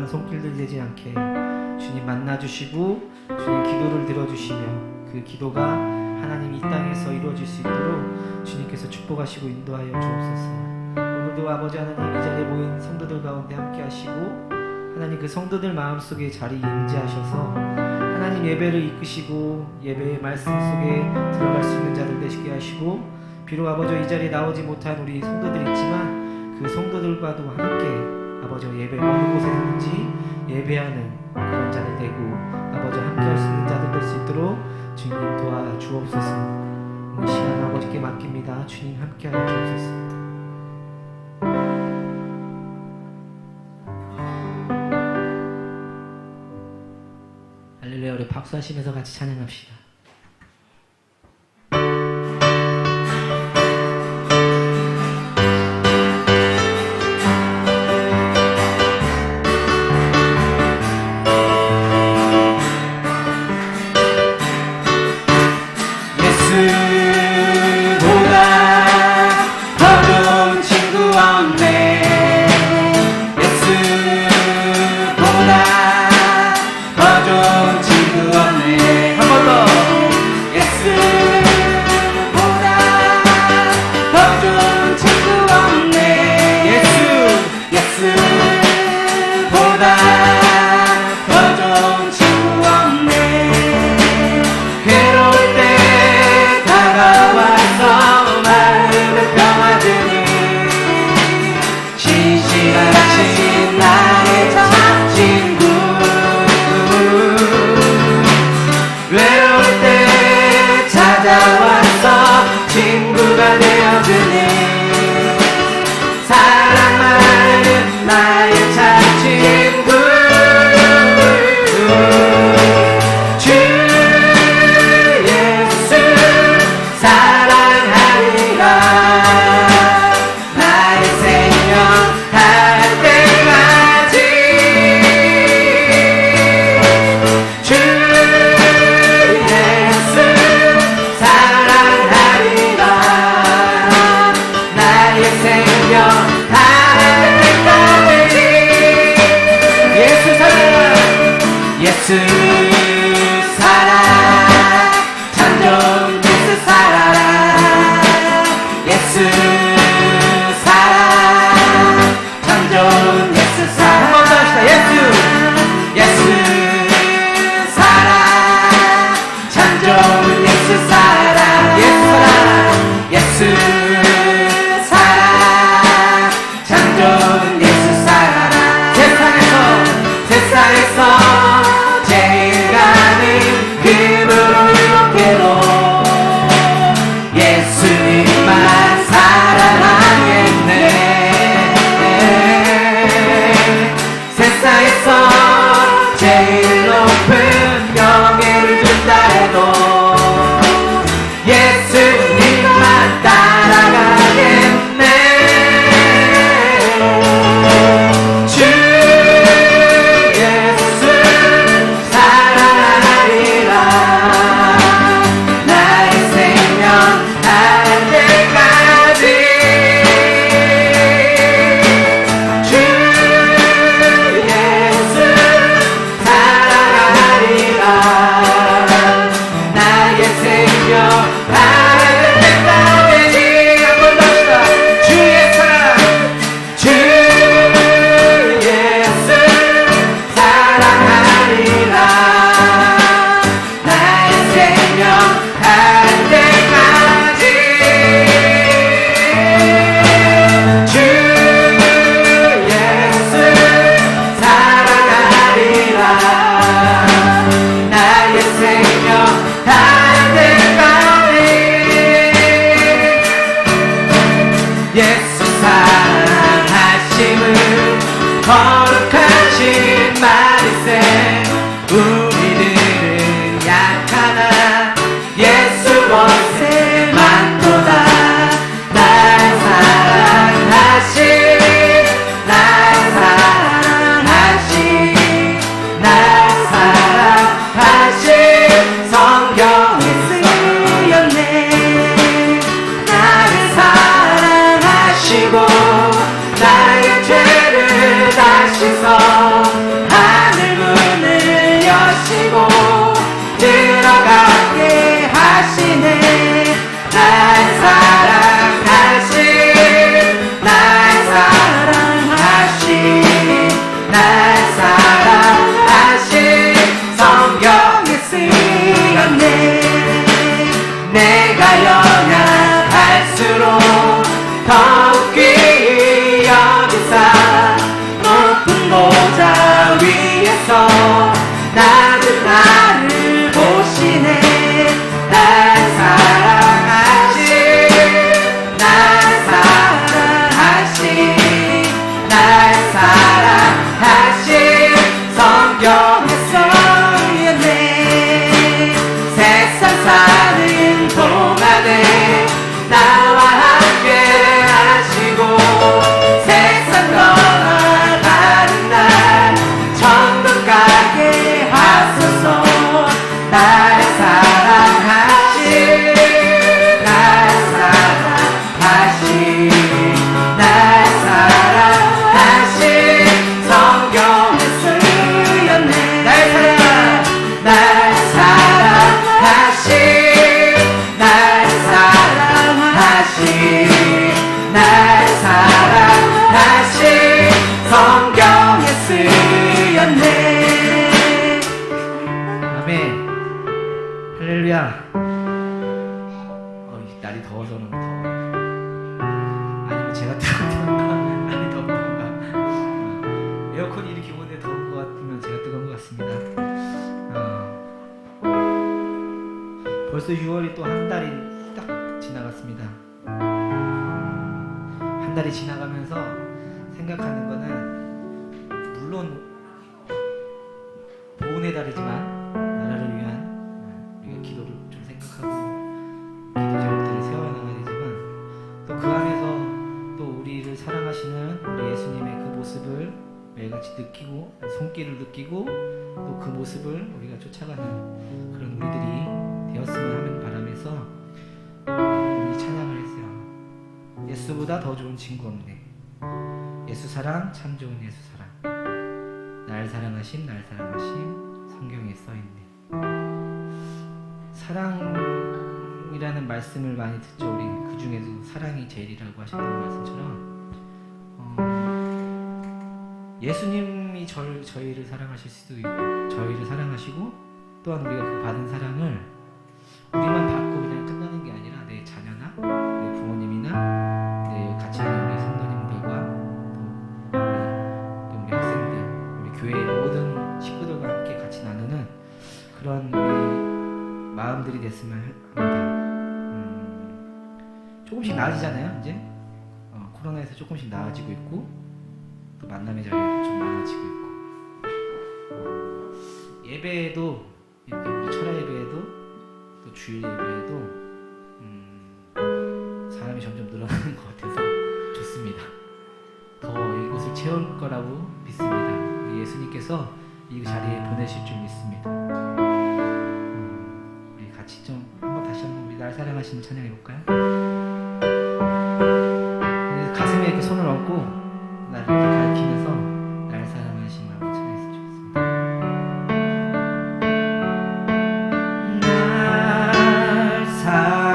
손길들 되지 않게 주님 만나주시고 주님 기도를 들어주시며 그 기도가 하나님 이 땅에서 이루어질 수 있도록 주님께서 축복하시고 인도하여 주옵소서. 오늘도 아버지 하나님 이 자리에 모인 성도들 가운데 함께 하시고 하나님 그 성도들 마음속에 자리에 임재하셔서 하나님 예배를 이끄시고 예배의 말씀 속에 들어갈 수 있는 자들 되시게 하시고 비록 아버지 이 자리에 나오지 못한 우리 성도들 있지만 그 성도들과도 함께 아버지 예배 어느 곳에 있는지 예배하는 그런 자들 되고 아버지 함께 할 수 있는 자들 될 수 있도록 주님 도와주옵소서. 오늘 시간 아버지께 맡깁니다. 주님 함께 하여 주옵소서. 할렐루야. 우리 박수하시면서 같이 찬양합시다. 세상에서 제일 나는 나를 보시네. 날 사랑하시 날 사랑하시 날 사랑하시 성경에 써있네. 세상 사는 동안에 나와 함께 하시고 세상 떠나가는 날 천국 가게 하소서. 날 사랑하시 날 사랑하시 날 사랑하시 성경에 쓰였네. 날 사랑하시 날 사랑하시 날 사랑하시 성경에 쓰였네. 아멘. 할렐루야. 날이 더워서는 더워. 아니면 제가 뜨거운가? 날이 더운가? 에어컨이 이렇게 오는데 더운 것 같으면 제가 뜨거운 것 같습니다. 벌써 6월이 또 한 달이 딱 지나갔습니다. 한 달이 지나가면서 생각하는 거는 물론 보훈의 달이지만 나라를 위한 우리가 기도를 좀 생각하고 기도 제목들을 세워나가야 되지만 또 그 안에서 또 우리를 사랑하시는 우리 예수님의 그 모습을 매일같이 느끼고 손길을 느끼고 또 그 모습을 우리가 쫓아가는 그런 우리들이 되었으면 하는 바람에서 우리 찬양을 했어요. 예수보다 더 좋은 친구 없네. 예수 사랑 참 좋은 예수 사랑. 날 사랑하심 날 사랑하심 성경에 써있네. 사랑이라는 말씀을 많이 듣죠. 우리 그 중에도 사랑이 제일이라고 하셨던 말씀처럼 예수님이 저희를 사랑하실 수도 있고 저희를 사랑하시고 또한 우리가 그 받은 사랑을 우리만 받고 그냥 끝나는 게 아니라 내 자녀나 내 부모님이나 내 같이 있는 우리 성도님들과 또 우리 학생들 우리 교회의 모든 식구들과 함께 같이 나누는 그런 우리 마음들이 됐으면 합니다. 조금씩 나아지잖아요. 이제 코로나에서 조금씩 나아지고 있고 또 만남의 자리가 좀 많아지고 있고 예배에도 이렇게 우리 철야 예배에도 또 주일 예배에도 사람이 점점 늘어나는 것 같아서 좋습니다. 더 이곳을 채울 거라고 믿습니다. 우리 예수님께서 이 자리에 보내실 줄 믿습니다. 우리 같이 좀 다시 한번 우리 날 사랑하시는 찬양해 볼까요? 가슴에 이렇게 손을 얹고 나를 이렇게 가리키면서 날 사랑하신 마음을 찬양했으면 좋겠습니다. 날 사랑하시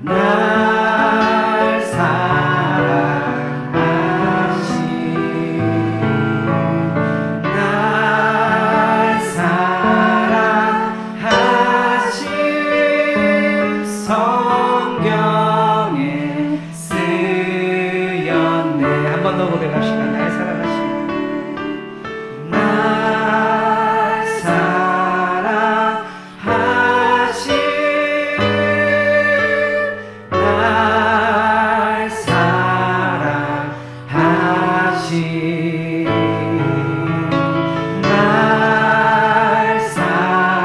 날 사랑하시 날 사랑하시 성경에 쓰였네. 한 번 더 고백합시다. 날 사랑하시 날 사랑하시 날 사랑하시 날 사랑하시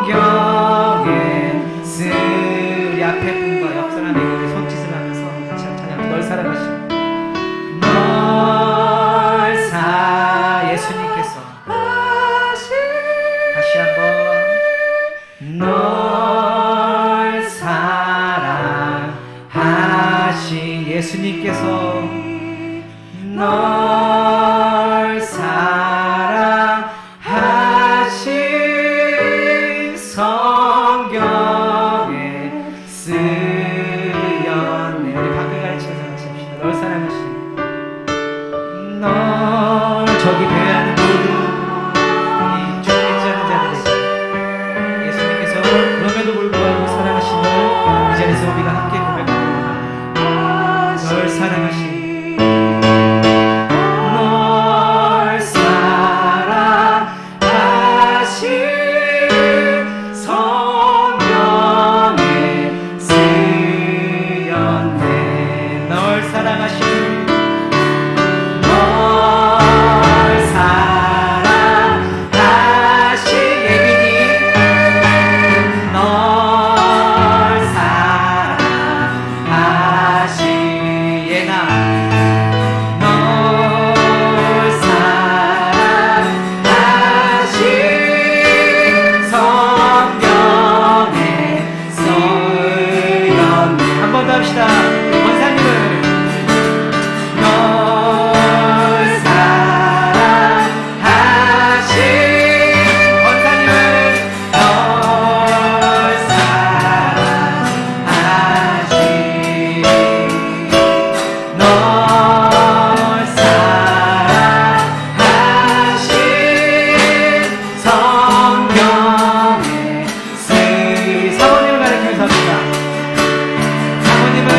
성경에 쓰리 앞에 분과 옆 사람에게 손짓을 하면서 같이 찬양. 널 사랑하시 예수님께서 다시 한번 널 사랑하시 예수님께서 널 사랑하시 성경에 쓰였네. 우리 밖을 가르치면서 같이 합시다. 널 사랑하시 널 저기 배회하는 모든 이 주의 자녀들에게 예수님께서 그럼에도 불구하고 사랑하심을 이 자리에서 사랑하신 널 사랑하신 성령에 쓰였네. 널 사랑하신 널 사랑하신 예민이 널 사랑하신 예나 널 사랑하신 성령에 쓰였네. 한 번 더 합시다. 권사님을 널 사랑하신 권사님을 널 사랑하신 널 사랑하신 성령의 사모님을 가리키면서 합니다. 사모님을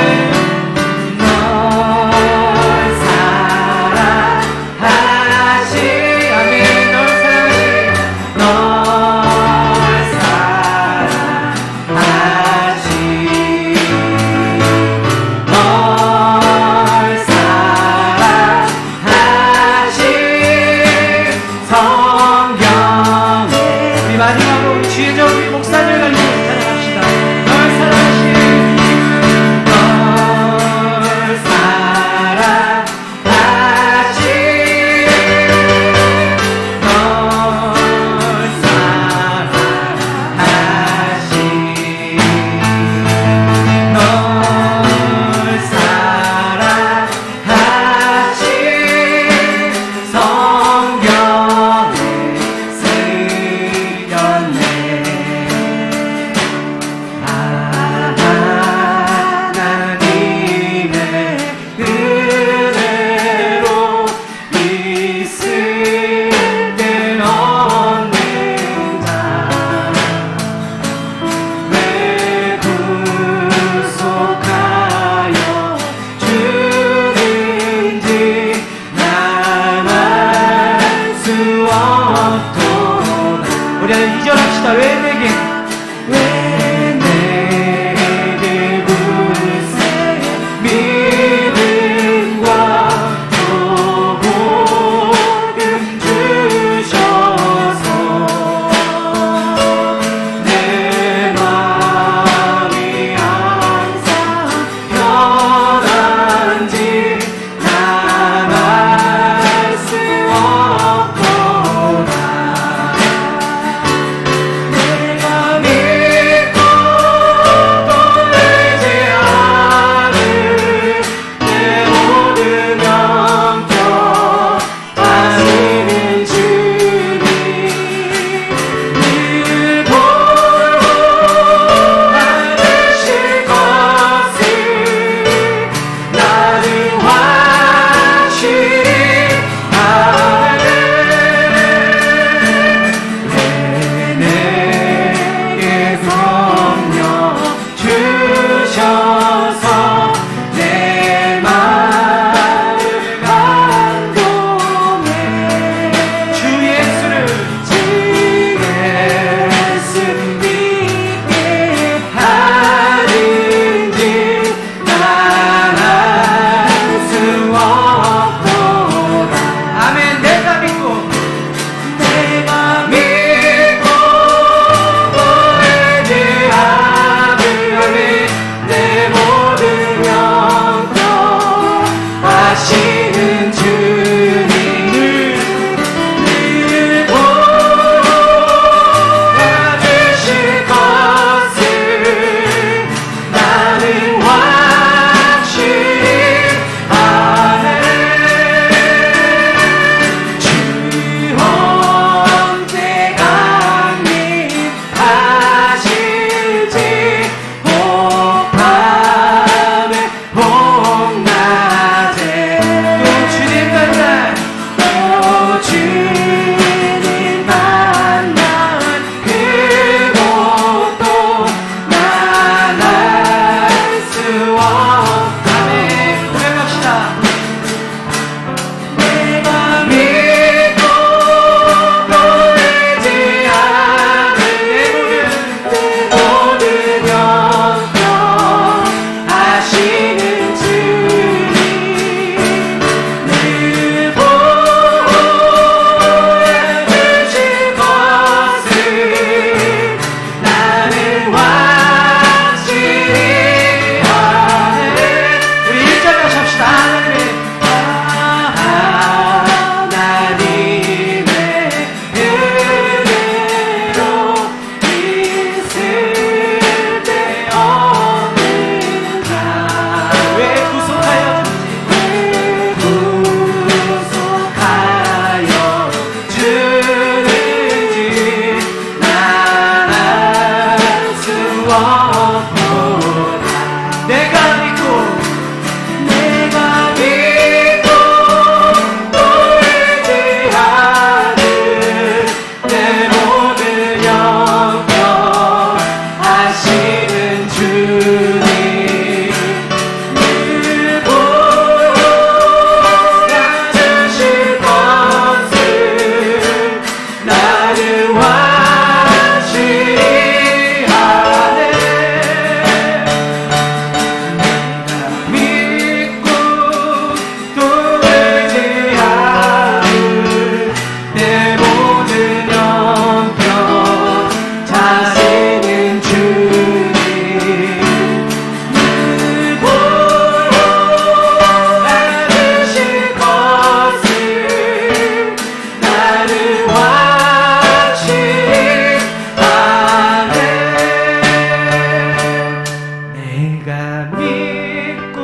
나 믿고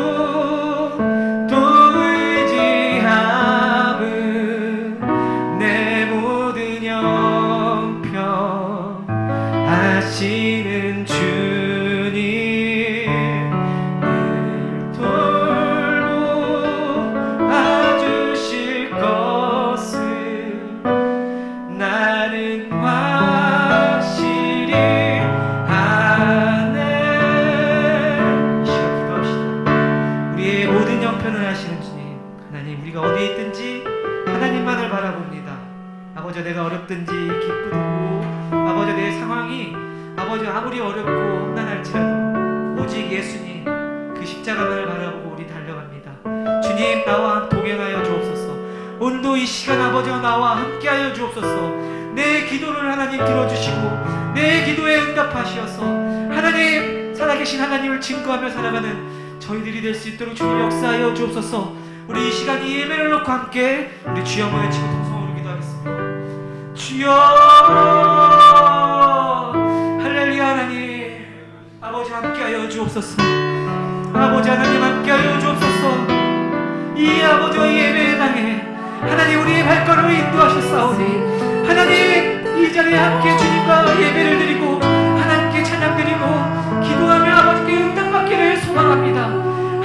또 의지함은 내 모든 형편 하시는 주님 늘 돌보아주실 것을 나는 확실히 아네. 이 시간 기도합시다. 우리의 모든 형편을 하시는 주님 하나님, 우리가 어디에 있든지 하나님만을 바라봅니다. 아버지, 내가 어렵든지 기쁘고 아버지 내 상황이 아버지 아무리 어렵고 험난할지라도 오직 예수님 그 십자가만을 바라보고 우리 달려갑니다. 주님, 나와 동행하여 주옵소서. 오늘도 이 시간 아버지와 나와 함께하여 주옵소서. 내 기도를 하나님 들어주시고 내 기도에 응답하시어서 하나님, 살아계신 하나님을 증거하며 살아가는 저희들이 될 수 있도록 주님 역사하여 주옵소서. 우리 이 시간 이 예배를 놓고 함께 우리 주여 모여 치고 통성으로 기도하겠습니다. 주여, 할렐루야. 하나님 아버지 함께하여 주옵소서. 아버지 하나님 함께하여 주옵소서. 이 아버지와 이 예배의 당에 하나님 우리의 발걸음을 인도하셨사오니 하나님 이 자리에 함께 주님과 예배를 드리고 하나님께 찬양 드리고 기도하며 아버지께 응답받기를 소망합니다.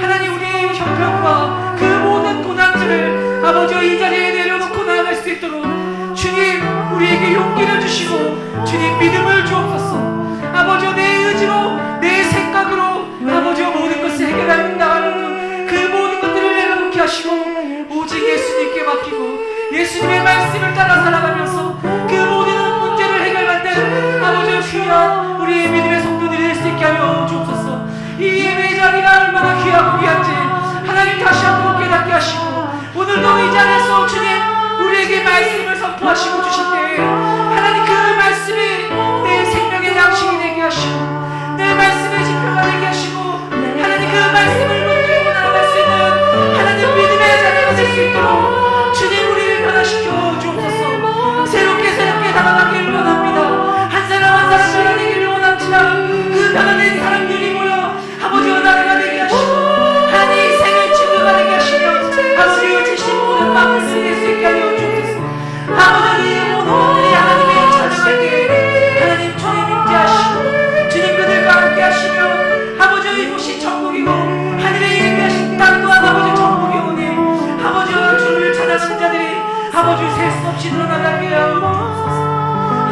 하나님, 우리의 형편과 그 모든 고난들을 아버지와 이 자리에 내려놓고 나아갈 수 있도록 주님 우리에게 용기를 주시고 주님 믿음을 주옵소서. 아버지와 내 의지로 내 생각으로 아버지와 모든 것을 해결하는 나가는 그 모든 것들을 내려놓게 하시고 오직 예수님께 맡기고 예수님의 말씀을 따라 살아가면서 그 모든 문제를 해결받는 아버지와 주여 우리의 믿음의 성도들이 될 수 있게 하여 주옵소서. 이 예배의 자리가 얼마나 귀하고 귀한지 하나님 다시 한번 깨닫게 하시고 오늘도 이 자리에서 주님 우리에게 말씀을 선포하시고 주실 때 하나님 그 말씀이 내 생명의 양식이 되게 하시고 내 말씀의 지표가 되게 하시고 하나님 그 말씀을 문들고 나아갈 수 있는 하나님 믿음의 자리가 될 수 있도록 주님 우리를 변화시켜 주옵소서. 새롭게 다가가기를 원합니다. 한 사람 한 사람 변화되기를 원합니다. 그 변화된 사람들이 모여 아버지와 나라가 되게 하시고 하나님 생을 증거가 되게 하시며 아버지의 주신 모든 마음을 쓰게 수 있게 하여 주옵소서. 아버지의 모든 분들이 하나님의 찬양할 때 하나님 주님 임재하시고 주님 그들과 함께 하시며 아버지의 이곳이 천국이고 하늘에 예비하신 땅 또한 아버지 천국이 오니 아버지와 주를 찾아가는 자들이 아버지 셀 수 없이 늘어나게 하여 주옵소서.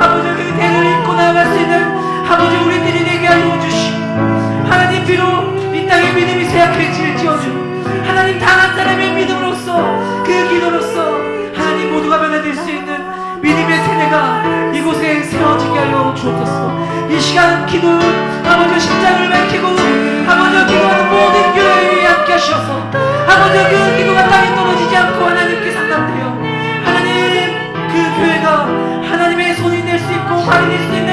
아버지 그 대를 잇고 나아갈 수 있는 아버지 우리들이 되게 하여 주시고 하나님 비록 이 땅의 믿음이 쇠약해질지어도 하나님 단 한 사람의 믿음으로써 그 기도로써 하나님 모두가 변화될 수 있는 믿음의 세대가 이곳에 세워지게 하여 주옵소서. 이 시간 기도 아버지 심장을 밝히고 아버지 기도하는 모든 교회에 함께 하셔서 아버지 그 기도가 땅에 떨어지지 않고 하나님께 상담드려 하나님 그 교회가 하나님의 손이 될 수 있고 발이 될 수 있는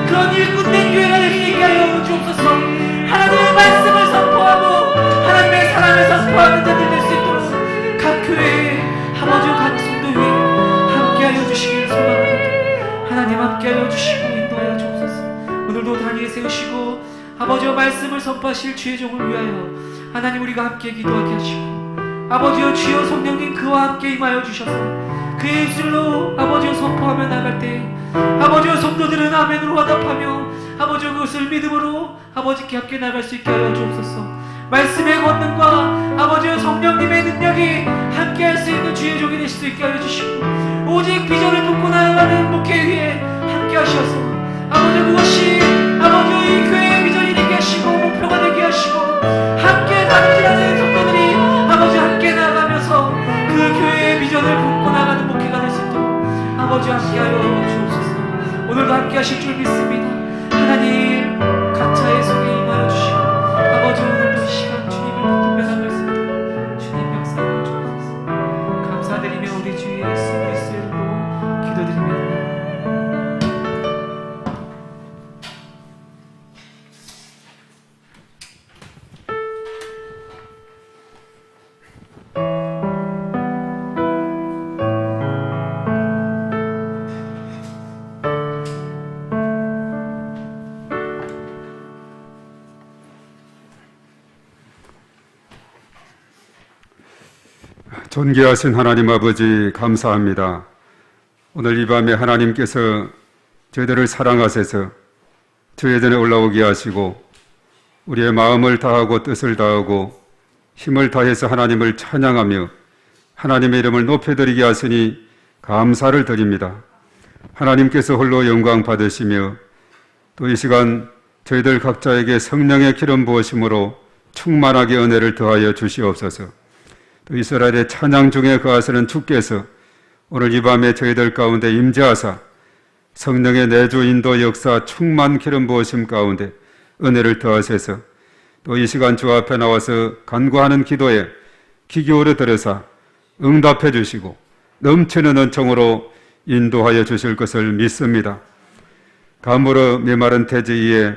그런 일꾼된 교회가 될 수 있게 하여 주옵소서. 하나님의 말씀을 선포하고 하나님의 사랑을 선포하는 자들 될 수 있도록 각 교회에 아버지와 각 성도 위에 함께하여 주시길 소망합니다. 하나님 함께하여 주시고 인도하여 주옵소서. 오늘도 단위에 세우시고 아버지와 말씀을 선포하실 주의 종을 위하여 하나님 우리가 함께 기도하게 하시고 아버지여 주여 성령님 그와 함께 임하여 주셔서 그의 입술로 아버지여 선포하며 나갈 때 아버지여 성도들은 아멘으로 화답하며 아버지여 그것을 믿음으로 아버지께 함께 나갈 수 있게 하여 주옵소서. 말씀의 권능과 아버지여 성령님의 능력이 함께 할 수 있는 주의 종이 되실 수 있게 하여 주시고 오직 비전을 품고 나아가는 목회 위에 함께 하셔서 아버지여 그것이 아버지여 이 교회의 비전이 되게 하시고 목표가 되게 하시고 함께 다니라는 성도들이 아버지 함께 나아가면서 그 교회의 비전을 품고 나가는 목회가 될 수 있도록 아버지 함께하여 주옵소서. 오늘도 함께 하실 줄 믿습니다. 하나님 각자의 속에 임하여 주시고 아버지 오늘도 이 시간 주님을 붙들며 말씀 주님 역사하여 주옵소서. 감사드리며 우리 주 예수 그리스도의 이름으로 기도드립니다. 존귀하신 하나님 아버지 감사합니다. 오늘 이 밤에 하나님께서 저희들을 사랑하셔서 주의 전에 올라오게 하시고 우리의 마음을 다하고 뜻을 다하고 힘을 다해서 하나님을 찬양하며 하나님의 이름을 높여드리게 하시니 감사를 드립니다. 하나님께서 홀로 영광 받으시며 또 이 시간 저희들 각자에게 성령의 기름 부으심으로 충만하게 은혜를 더하여 주시옵소서. 또 이스라엘의 찬양 중에 거하시는 주께서 오늘 이 밤에 저희들 가운데 임재하사 성령의 내주 인도 역사 충만 기름 부으심 가운데 은혜를 더하셔서 또 이 시간 주 앞에 나와서 간구하는 기도에 귀 기울여 들으사 응답해 주시고 넘치는 은총으로 인도하여 주실 것을 믿습니다. 가물어 메마른 태지 위에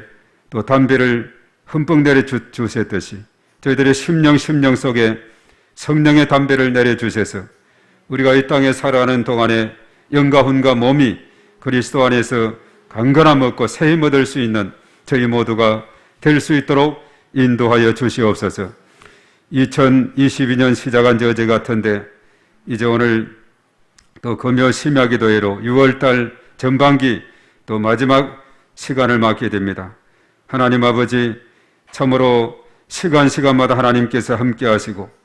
또 담비를 흠뻑 내려 주셨듯이 저희들의 심령 속에 성령의 담배를 내려주셔서 우리가 이 땅에 살아가는 동안에 영과 혼과 몸이 그리스도 안에서 강건함 얻고 새힘 얻을 수 있는 저희 모두가 될 수 있도록 인도하여 주시옵소서. 2022년 시작한 지 어제 같은데 이제 오늘 또 금요 심야기도회로 6월달 전반기 또 마지막 시간을 맞게 됩니다. 하나님 아버지 참으로 시간마다 하나님께서 함께 하시고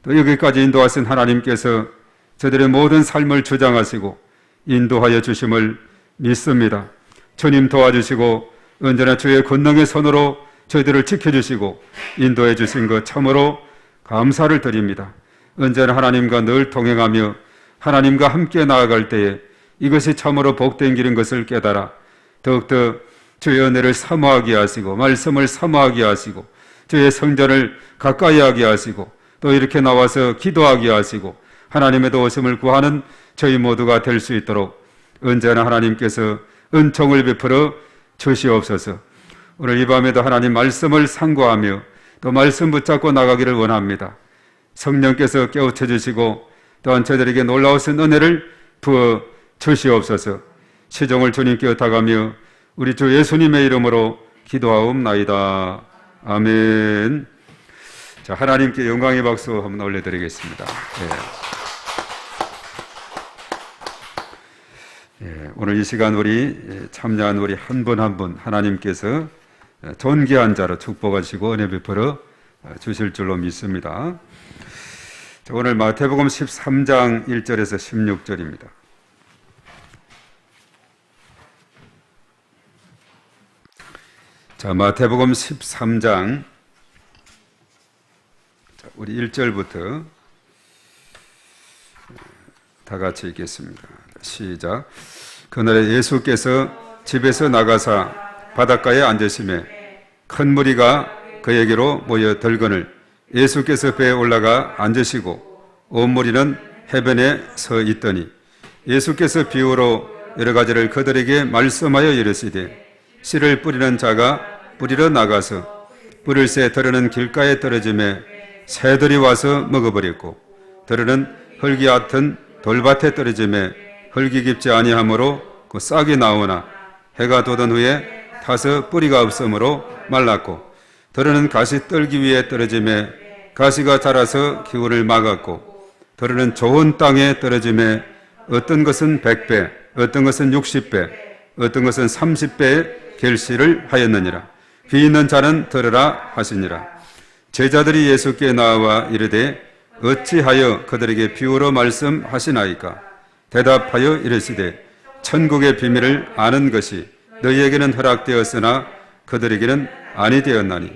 또 여기까지 인도하신 하나님께서 저들의 모든 삶을 주장하시고 인도하여 주심을 믿습니다. 주님 도와주시고 언제나 주의 권능의 손으로 저희들을 지켜주시고 인도해 주신 것 참으로 감사를 드립니다. 언제나 하나님과 늘 동행하며 하나님과 함께 나아갈 때에 이것이 참으로 복된 길인 것을 깨달아 더욱더 주의 은혜를 사모하게 하시고 말씀을 사모하게 하시고 주의 성전을 가까이 하게 하시고 또 이렇게 나와서 기도하게 하시고 하나님의 도우심을 구하는 저희 모두가 될 수 있도록 언제나 하나님께서 은총을 베풀어 주시옵소서. 오늘 이 밤에도 하나님 말씀을 상고하며 또 말씀 붙잡고 나가기를 원합니다. 성령께서 깨우쳐 주시고 또한 저희들에게 놀라우신 은혜를 부어 주시옵소서. 시종을 주님께 의탁하며 우리 주 예수님의 이름으로 기도하옵나이다. 아멘. 자, 하나님께 영광의 박수 한번 올려드리겠습니다. 오늘 이 시간 우리 참여한 우리 한 분 한 분 하나님께서 존귀한 자로 축복하시고 은혜 베풀어 주실 줄로 믿습니다. 자, 오늘 마태복음 13장 1절에서 16절입니다. 자, 마태복음 13장 우리 1절부터 다 같이 읽겠습니다. 시작. 그날에 예수께서 집에서 나가사 바닷가에 앉으시매 큰 무리가 그에게로 모여 들거늘 예수께서 배에 올라가 앉으시고 온 무리는 해변에 서 있더니 예수께서 비유로 여러 가지를 그들에게 말씀하여 이르시되 씨를 뿌리는 자가 뿌리러 나가서 뿌릴새 들으는 길가에 떨어지매 새들이 와서 먹어버렸고 들으는 흙이 얕은 돌밭에 떨어지매 흙이 깊지 아니하므로 그 싹이 나오나 해가 돋은 후에 타서 뿌리가 없으므로 말랐고 들으는 가시 떨기 위에 떨어지매 가시가 자라서 기운을 막았고 들으는 좋은 땅에 떨어지매 어떤 것은 100배 어떤 것은 60배 어떤 것은 30배의 결실을 하였느니라. 귀 있는 자는 들으라 하시니라. 제자들이 예수께 나와 이르되 어찌하여 그들에게 비유로 말씀하시나이까? 대답하여 이르시되 천국의 비밀을 아는 것이 너희에게는 허락되었으나 그들에게는 아니 되었나니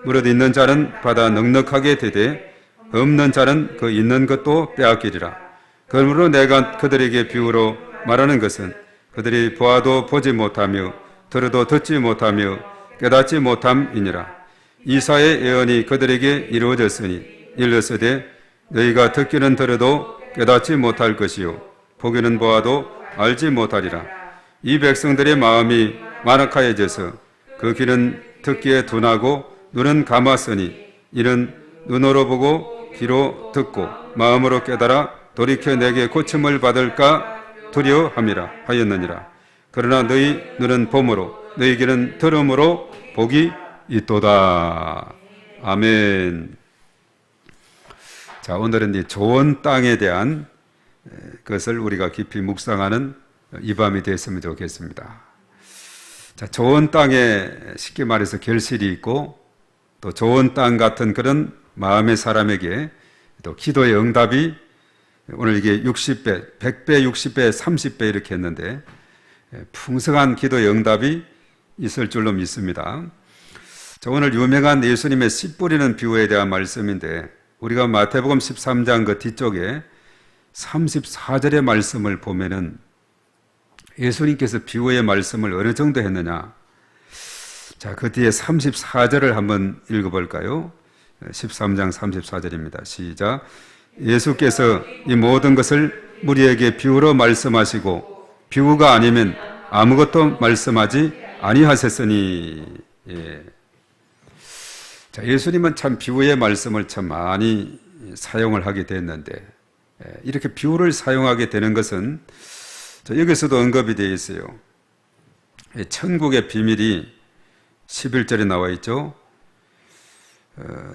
무릇 있는 자는 받아 넉넉하게 되되 없는 자는 그 있는 것도 빼앗기리라. 그러므로 내가 그들에게 비유로 말하는 것은 그들이 보아도 보지 못하며 들어도 듣지 못하며 깨닫지 못함이니라. 이사의 예언이 그들에게 이루어졌으니 일렀으되 너희가 듣기는 들어도 깨닫지 못할 것이요 보기는 보아도 알지 못하리라. 이 백성들의 마음이 완악하여져서 그 귀는 듣기에 둔하고 눈은 감았으니 이는 눈으로 보고 귀로 듣고 마음으로 깨달아 돌이켜 내게 고침을 받을까 두려워함이라 하였느니라. 그러나 너희 눈은 봄으로 너희 귀는 들음으로 복이 있도다. 아멘. 자, 오늘은 이 좋은 땅에 대한 것을 우리가 깊이 묵상하는 이 밤이 됐으면 좋겠습니다. 자, 좋은 땅에 쉽게 말해서 결실이 있고 또 좋은 땅 같은 그런 마음의 사람에게 또 기도의 응답이 오늘 이게 60배, 100배, 60배, 30배 이렇게 했는데 풍성한 기도의 응답이 있을 줄로 믿습니다. 자, 오늘 유명한 예수님의 씨 뿌리는 비유에 대한 말씀인데 우리가 마태복음 13장 그 뒤쪽에 34절의 말씀을 보면은 예수님께서 비유의 말씀을 어느 정도 했느냐. 자, 그 뒤에 34절을 한번 읽어볼까요? 13장 34절입니다. 시작. 예수께서 이 모든 것을 우리에게 비유로 말씀하시고 비유가 아니면 아무것도 말씀하지 아니하셨으니. 예. 자, 예수님은 참 비유의 말씀을 참 많이 사용을 하게 됐는데 이렇게 비유를 사용하게 되는 것은 여기서도 언급이 되어 있어요. 천국의 비밀이 11절에 나와 있죠.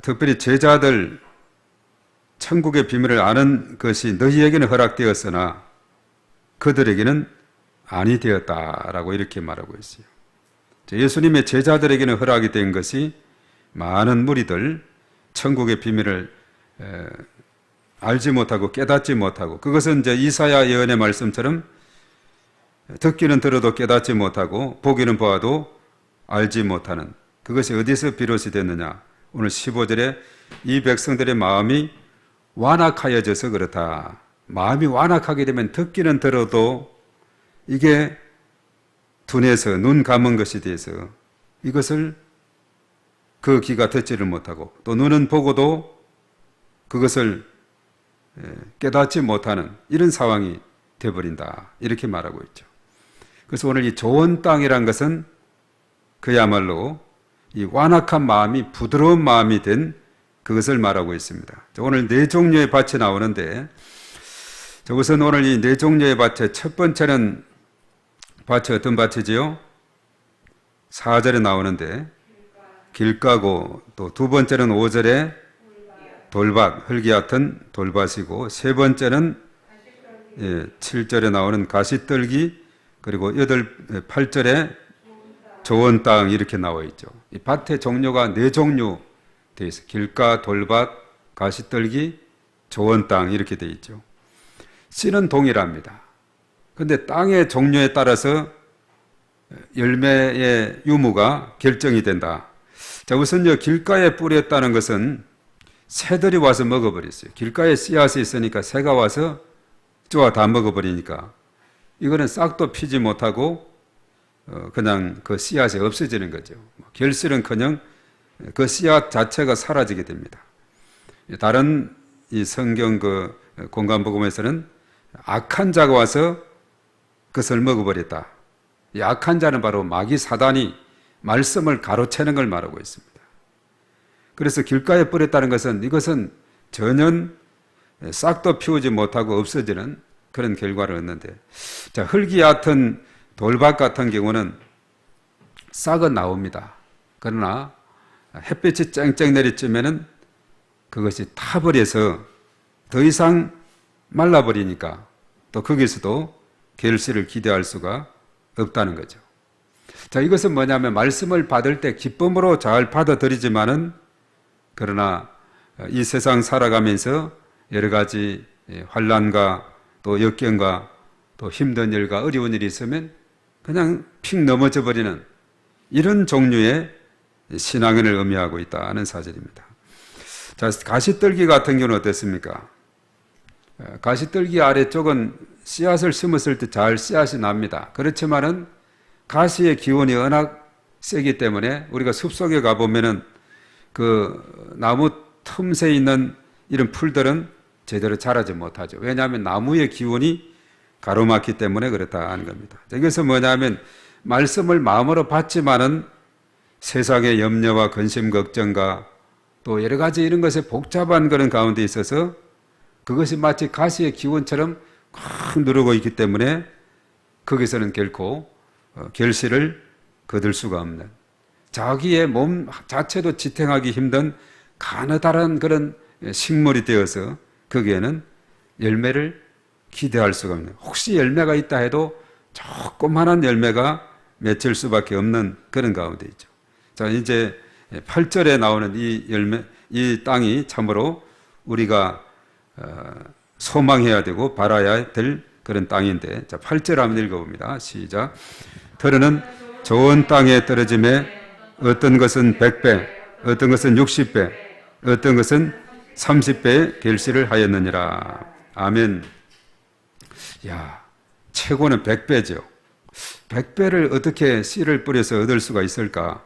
특별히 제자들 천국의 비밀을 아는 것이 너희에게는 허락되었으나 그들에게는 아니 되었다라고 이렇게 말하고 있어요. 예수님의 제자들에게는 허락이 된 것이 많은 무리들 천국의 비밀을 알지 못하고 깨닫지 못하고 그것은 이제 이사야 예언의 말씀처럼 듣기는 들어도 깨닫지 못하고 보기는 보아도 알지 못하는 그것이 어디서 비롯이 됐느냐. 오늘 15절에 이 백성들의 마음이 완악하여져서 그렇다. 마음이 완악하게 되면 듣기는 들어도 이게 둔해서 눈 감은 것이 돼서 이것을 그 귀가 듣지를 못하고 또 눈은 보고도 그것을 깨닫지 못하는 이런 상황이 되어버린다. 이렇게 말하고 있죠. 그래서 오늘 이 좋은 땅이란 것은 그야말로 이 완악한 마음이 부드러운 마음이 된 그것을 말하고 있습니다. 오늘 네 종류의 밭이 나오는데 우선 오늘 이 네 종류의 밭의 첫 번째는 밭이 어떤 밭이지요? 4절에 나오는데 길가고 또 두 번째는 5절에 돌밭, 흙이 얕은 돌밭이고 세 번째는 7절에 나오는 가시떨기 그리고 8절에 좋은 땅 이렇게 나와 있죠. 이 밭의 종류가 네 종류 되어 있어요. 길가, 돌밭, 가시떨기, 좋은 땅 이렇게 되어 있죠. 씨는 동일합니다. 그런데 땅의 종류에 따라서 열매의 유무가 결정이 된다. 자, 우선요, 길가에 뿌렸다는 것은 새들이 와서 먹어버렸어요. 길가에 씨앗이 있으니까 새가 와서 쪼아 다 먹어버리니까 이거는 싹도 피지 못하고 그냥 그 씨앗이 없어지는 거죠. 결실은커녕 그 씨앗 자체가 사라지게 됩니다. 다른 이 성경 그 공간복음에서는 악한 자가 와서 그것을 먹어버렸다. 이 악한 자는 바로 마귀 사단이 말씀을 가로채는 걸 말하고 있습니다. 그래서 길가에 뿌렸다는 것은 이것은 전혀 싹도 피우지 못하고 없어지는 그런 결과를 얻는데, 자, 흙이 얕은 돌밭 같은 경우는 싹은 나옵니다. 그러나 햇빛이 쨍쨍 내리쬐면은 그것이 타버려서 더 이상 말라버리니까 또 거기서도 결실을 기대할 수가 없다는 거죠. 자, 이것은 뭐냐면 말씀을 받을 때 기쁨으로 잘 받아들이지만은 그러나 이 세상 살아가면서 여러 가지 환난과 또 역경과 또 힘든 일과 어려운 일이 있으면 그냥 픽 넘어져 버리는 이런 종류의 신앙을 의미하고 있다는 사실입니다. 자, 가시떨기 같은 경우는 어떻습니까? 가시떨기 아래쪽은 씨앗을 심었을 때 잘 씨앗이 납니다. 그렇지만은 가시의 기운이 워낙 세기 때문에 우리가 숲속에 가보면은 그 나무 틈새 있는 이런 풀들은 제대로 자라지 못하죠. 왜냐하면 나무의 기운이 가로막기 때문에 그렇다 하는 겁니다. 이것은 뭐냐면 말씀을 마음으로 받지만은 세상의 염려와 근심, 걱정과 또 여러 가지 이런 것에 복잡한 그런 가운데 있어서 그것이 마치 가시의 기운처럼 꽉 누르고 있기 때문에 거기서는 결코 결실을 거둘 수가 없는 자기의 몸 자체도 지탱하기 힘든 가느다란 그런 식물이 되어서 거기에는 열매를 기대할 수가 없는, 혹시 열매가 있다 해도 조그만한 열매가 맺힐 수밖에 없는 그런 가운데 있죠. 자, 이제 8절에 나오는 이 열매, 이 땅이 참으로 우리가 소망해야 되고 바라야 될 그런 땅인데, 자, 8절 한번 읽어봅니다. 시작. 들으는 좋은 땅에 떨어짐에 어떤 것은 100배, 어떤 것은 60배, 어떤 것은 30배의 결실을 하였느니라. 아멘. 야, 최고는 100배죠. 100배를 어떻게 씨를 뿌려서 얻을 수가 있을까?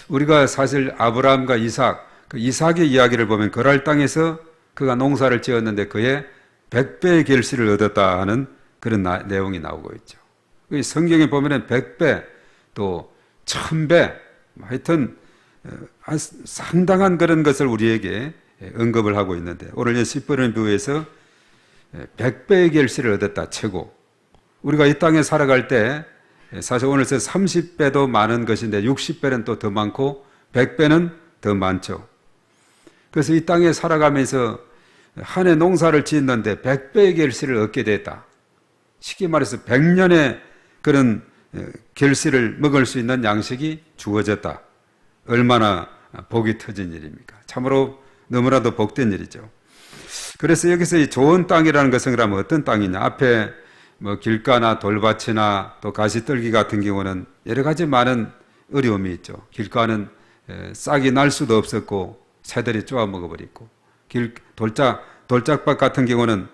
우리가 사실 아브라함과 이삭, 그 이삭의 이야기를 보면 그랄 땅에서 그가 농사를 지었는데 그의 100배의 결실을 얻었다 하는 그런 내용이 나오고 있죠. 성경에 보면은 100배, 또 1000배, 하여튼 상당한 그런 것을 우리에게 언급을 하고 있는데, 오늘 씨 뿌리는 비유에서 100배의 결실을 얻었다, 최고. 우리가 이 땅에 살아갈 때 사실 오늘서 30배도 많은 것인데 60배는 또 더 많고 100배는 더 많죠. 그래서 이 땅에 살아가면서 한 해 농사를 짓는데 100배의 결실을 얻게 됐다. 쉽게 말해서 100년의 그런 결실을 먹을 수 있는 양식이 주어졌다. 얼마나 복이 터진 일입니까? 참으로 너무나도 복된 일이죠. 그래서 여기서 이 좋은 땅이라는 것은 그러면 어떤 땅이냐? 앞에 뭐 길가나 돌밭이나 또 가시떨기 같은 경우는 여러 가지 많은 어려움이 있죠. 길가는 싹이 날 수도 없었고 새들이 쪼아 먹어버리고, 돌짝밭 같은 경우는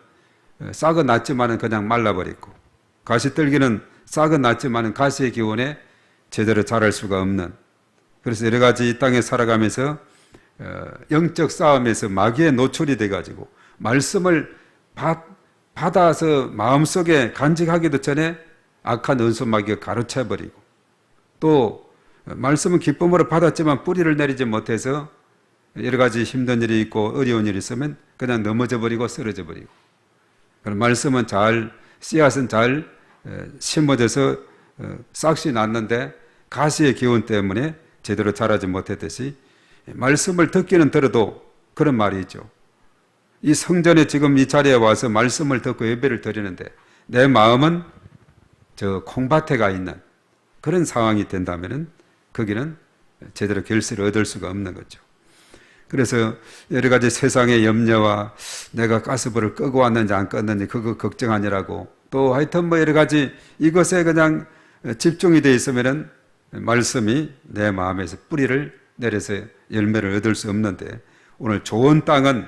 싹은 났지만은 그냥 말라버리고, 가시떨기는 싹은 났지만은 가시의 기운에 제대로 자랄 수가 없는, 그래서 여러 가지 이 땅에 살아가면서 영적 싸움에서 마귀에 노출이 돼가지고 말씀을 받아서 마음속에 간직하기도 전에 악한 은수 마귀가 가로채버리고, 또 말씀은 기쁨으로 받았지만 뿌리를 내리지 못해서 여러 가지 힘든 일이 있고 어려운 일이 있으면 그냥 넘어져 버리고 쓰러져 버리고, 그럼 말씀은 잘, 씨앗은 잘 심어져서 싹이 났는데 가시의 기운 때문에 제대로 자라지 못했듯이, 말씀을 듣기는 들어도 그런 말이 있죠. 이 성전에 지금 이 자리에 와서 말씀을 듣고 예배를 드리는데 내 마음은 저 콩밭에 가 있는 그런 상황이 된다면은 거기는 제대로 결실을 얻을 수가 없는 거죠. 그래서 여러 가지 세상의 염려와 내가 가스불을 끄고 왔는지 안 껐는지 그거 걱정하느라고, 또 하여튼 뭐 여러 가지 이것에 그냥 집중이 되어 있으면은 말씀이 내 마음에서 뿌리를 내려서 열매를 얻을 수 없는데, 오늘 좋은 땅은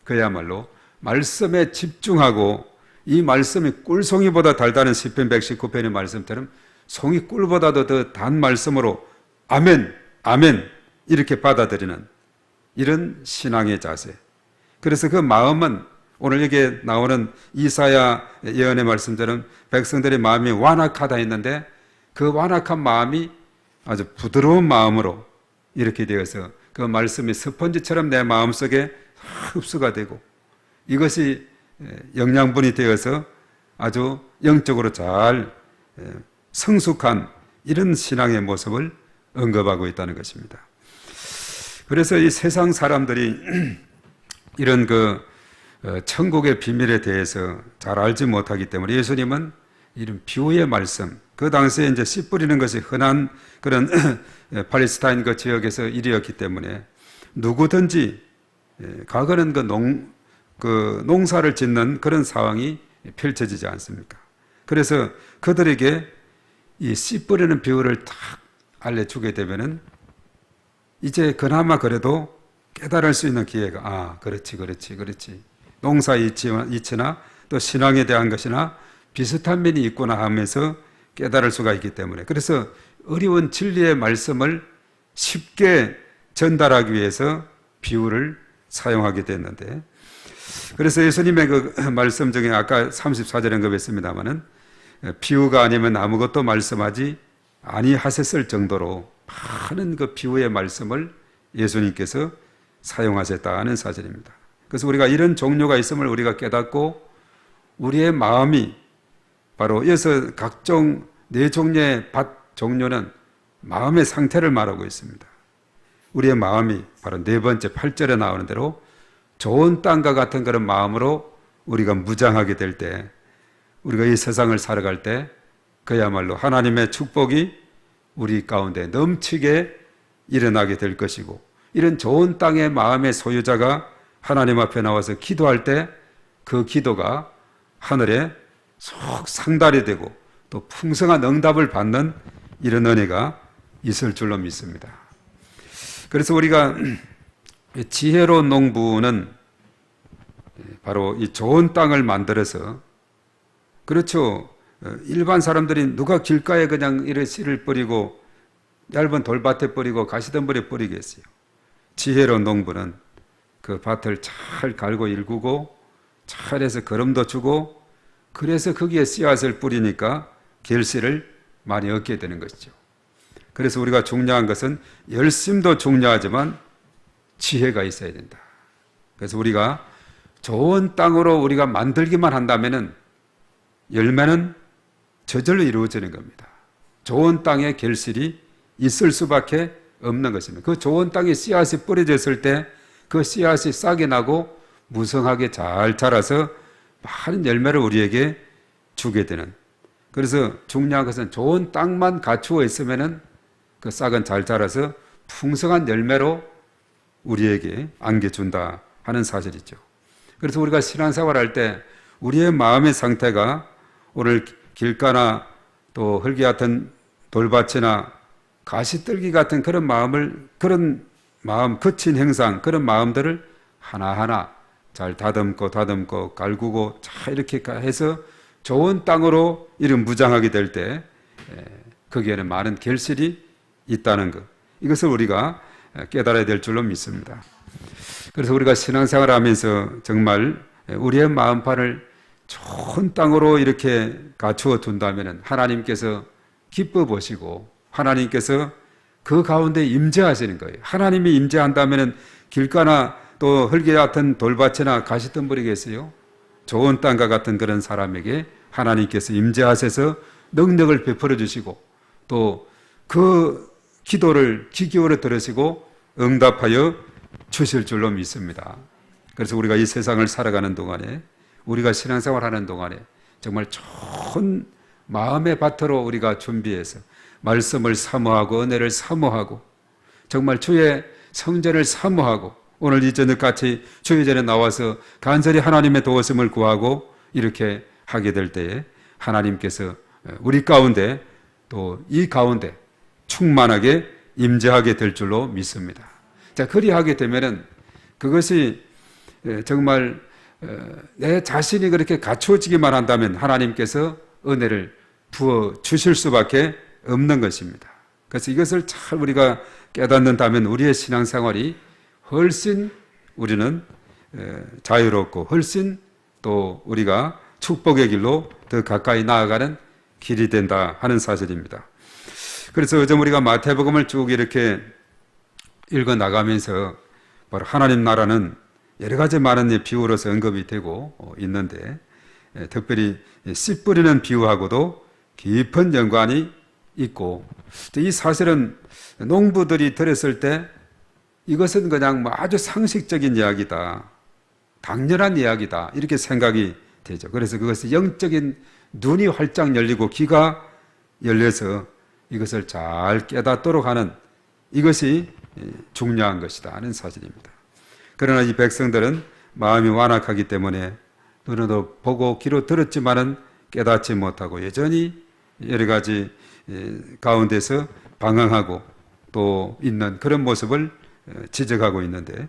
그야말로 말씀에 집중하고, 이 말씀이 꿀송이보다 달다는 시편 119편의 말씀처럼 송이 꿀보다도 더 단 말씀으로 아멘, 아멘 이렇게 받아들이는 이런 신앙의 자세. 그래서 그 마음은 오늘 여기에 나오는 이사야 예언의 말씀처럼 백성들의 마음이 완악하다 했는데, 그 완악한 마음이 아주 부드러운 마음으로 이렇게 되어서 그 말씀이 스펀지처럼 내 마음속에 흡수가 되고, 이것이 영양분이 되어서 아주 영적으로 잘 성숙한 이런 신앙의 모습을 언급하고 있다는 것입니다. 그래서 이 세상 사람들이 이런 천국의 비밀에 대해서 잘 알지 못하기 때문에 예수님은 이런 비유의 말씀, 그 당시에 이제 씨 뿌리는 것이 흔한 그런 팔레스타인 그 지역에서 일이었기 때문에 누구든지 과거는 농사를 짓는 그런 상황이 펼쳐지지 않습니까? 그래서 그들에게 이 씨 뿌리는 비유를 딱 알려주게 되면은 이제 그나마 그래도 깨달을 수 있는 기회가, 그렇지. 농사 이치나 또 신앙에 대한 것이나 비슷한 면이 있구나 하면서 깨달을 수가 있기 때문에, 그래서 어려운 진리의 말씀을 쉽게 전달하기 위해서 비유를 사용하게 됐는데, 그래서 예수님의 그 말씀 중에 아까 34절에 언급했습니다마는 비유가 아니면 아무것도 말씀하지 아니하셨을 정도로 많은 그 비유의 말씀을 예수님께서 사용하셨다는 사실입니다. 그래서 우리가 이런 종류가 있음을 우리가 깨닫고 우리의 마음이 바로 이어서 각종 네 종류의 밭 종류는 마음의 상태를 말하고 있습니다. 우리의 마음이 바로 네 번째 8절에 나오는 대로 좋은 땅과 같은 그런 마음으로 우리가 무장하게 될 때, 우리가 이 세상을 살아갈 때 그야말로 하나님의 축복이 우리 가운데 넘치게 일어나게 될 것이고, 이런 좋은 땅의 마음의 소유자가 하나님 앞에 나와서 기도할 때 그 기도가 하늘에 속 상달이 되고 또 풍성한 응답을 받는 이런 은혜가 있을 줄로 믿습니다. 그래서 우리가 지혜로운 농부는 바로 이 좋은 땅을 만들어서, 그렇죠, 일반 사람들이 누가 길가에 그냥 이래 씨를 뿌리고 얇은 돌밭에 뿌리고 가시덤불에 뿌리겠어요. 지혜로운 농부는 그 밭을 잘 갈고 일구고 잘 해서 거름도 주고, 그래서 거기에 씨앗을 뿌리니까 결실을 많이 얻게 되는 것이죠. 그래서 우리가 중요한 것은 열심도 중요하지만 지혜가 있어야 된다. 그래서 우리가 좋은 땅으로 우리가 만들기만 한다면은 열매는 저절로 이루어지는 겁니다. 좋은 땅에 결실이 있을 수밖에 없는 것입니다. 그 좋은 땅에 씨앗이 뿌려졌을 때 그 씨앗이 싹이 나고 무성하게 잘 자라서 많은 열매를 우리에게 주게 되는, 그래서 중요한 것은 좋은 땅만 갖추어 있으면은 그 싹은 잘 자라서 풍성한 열매로 우리에게 안겨준다 하는 사실이죠. 그래서 우리가 신앙생활 할 때 우리의 마음의 상태가 오늘 길가나 또 흙이 같은 돌밭이나 가시떨기 같은 그런 마음, 거친 행상, 그런 마음들을 하나하나 잘 다듬고 갈구고 잘 이렇게 해서 좋은 땅으로 이런 무장하게 될 때 거기에는 많은 결실이 있다는 것, 이것을 우리가 깨달아야 될 줄로 믿습니다. 그래서 우리가 신앙생활을 하면서 정말 우리의 마음판을 좋은 땅으로 이렇게 갖추어 둔다면 하나님께서 기뻐 보시고 하나님께서 그 가운데 임재하시는 거예요. 하나님이 임재한다면 길가나 또 흙이 같은 돌밭이나 가시덤불이겠어요? 좋은 땅과 같은 그런 사람에게 하나님께서 임재하셔서 능력을 베풀어 주시고 또 그 기도를 귀 기울여 들으시고 응답하여 주실 줄로 믿습니다. 그래서 우리가 이 세상을 살아가는 동안에, 우리가 신앙생활하는 동안에 정말 좋은 마음의 밭으로 우리가 준비해서 말씀을 사모하고 은혜를 사모하고 정말 주의 성전을 사모하고 오늘 이 저녁같이 주의 전에 나와서 간절히 하나님의 도우심을 구하고 이렇게 하게 될 때에 하나님께서 우리 가운데 또 이 가운데 충만하게 임재하게 될 줄로 믿습니다. 자, 그리하게 되면은 그것이 정말 내 자신이 그렇게 갖추어지기만 한다면 하나님께서 은혜를 부어 주실 수밖에 없는 것입니다. 그래서 이것을 잘 우리가 깨닫는다면 우리의 신앙생활이 훨씬 우리는 자유롭고 훨씬 또 우리가 축복의 길로 더 가까이 나아가는 길이 된다 하는 사실입니다. 그래서 요즘 우리가 마태복음을 쭉 이렇게 읽어 나가면서 바로 하나님 나라는 여러 가지 많은 비유로서 언급이 되고 있는데 특별히 씨 뿌리는 비유하고도 깊은 연관이 있고, 이 사실은 농부들이 들었을 때 이것은 그냥 아주 상식적인 이야기다, 당연한 이야기다 이렇게 생각이 되죠. 그래서 그것이 영적인 눈이 활짝 열리고 귀가 열려서 이것을 잘 깨닫도록 하는 이것이 중요한 것이다 하는 사실입니다. 그러나 이 백성들은 마음이 완악하기 때문에 눈으로 보고 귀로 들었지만은 깨닫지 못하고 여전히 여러 가지 가운데서 방황하고 또 있는 그런 모습을 지적하고 있는데,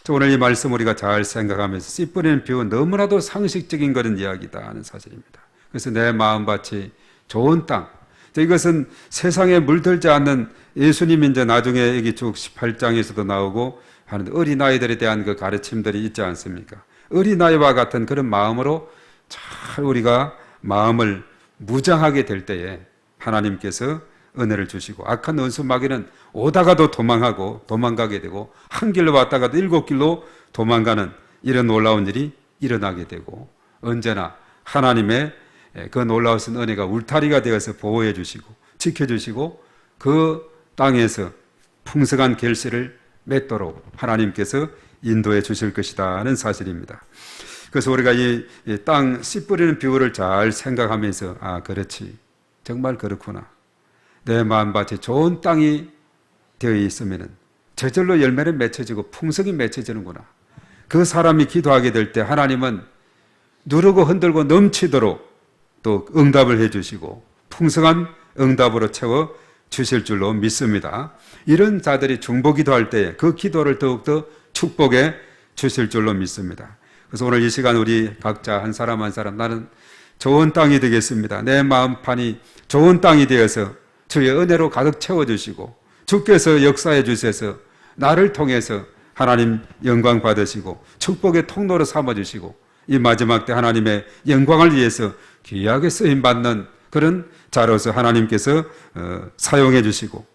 오늘 이 말씀 우리가 잘 생각하면서 씨 뿌리는 비유 너무나도 상식적인 그런 이야기다 하는 사실입니다. 그래서 내 마음밭이 좋은 땅, 이것은 세상에 물들지 않는 예수님이 이제 나중에 여기 쭉 18장에서도 나오고 하는 어린아이들에 대한 그 가르침들이 있지 않습니까? 어린아이와 같은 그런 마음으로 잘 우리가 마음을 무장하게 될 때에 하나님께서 은혜를 주시고, 악한 원수 마귀는 오다가도 도망하고 도망가게 되고 한 길로 왔다가도 7길로 도망가는 이런 놀라운 일이 일어나게 되고, 언제나 하나님의 그 놀라우신 은혜가 울타리가 되어서 보호해 주시고 지켜주시고 그 땅에서 풍성한 결실을 맺도록 하나님께서 인도해 주실 것이다 하는 사실입니다. 그래서 우리가 이 땅 씨 뿌리는 비유를 잘 생각하면서 아 그렇지 정말 그렇구나. 내 마음밭이 좋은 땅이 되어 있으면 저절로 열매는 맺혀지고 풍성이 맺혀지는구나. 그 사람이 기도하게 될 때 하나님은 누르고 흔들고 넘치도록 또 응답을 해주시고 풍성한 응답으로 채워 주실 줄로 믿습니다. 이런 자들이 중보 기도할 때 그 기도를 더욱더 축복해 주실 줄로 믿습니다. 그래서 오늘 이 시간 우리 각자 한 사람 한 사람 나는 좋은 땅이 되겠습니다. 내 마음판이 좋은 땅이 되어서 주의 은혜로 가득 채워주시고 주께서 역사해 주셔서 나를 통해서 하나님 영광 받으시고 축복의 통로로 삼아주시고 이 마지막 때 하나님의 영광을 위해서 귀하게 쓰임받는 그런 자로서 하나님께서 사용해 주시고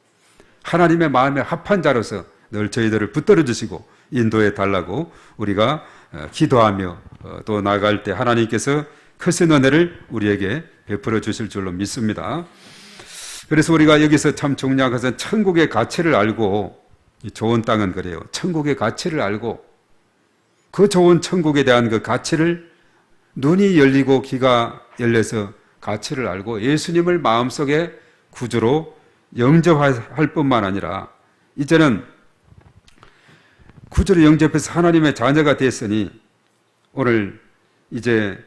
하나님의 마음에 합한 자로서 늘 저희들을 붙들어 주시고 인도해 달라고 우리가 기도하며 또 나아갈 때 하나님께서 크신 은혜를 우리에게 베풀어 주실 줄로 믿습니다. 그래서 우리가 여기서 참 중요한 것은 천국의 가치를 알고 이 좋은 땅은 그래요. 천국의 가치를 알고 그 좋은 천국에 대한 그 가치를 눈이 열리고 귀가 열려서 가치를 알고 예수님을 마음속에 구주로 영접할 뿐만 아니라 이제는 구주로 영접해서 하나님의 자녀가 됐으니 오늘 이제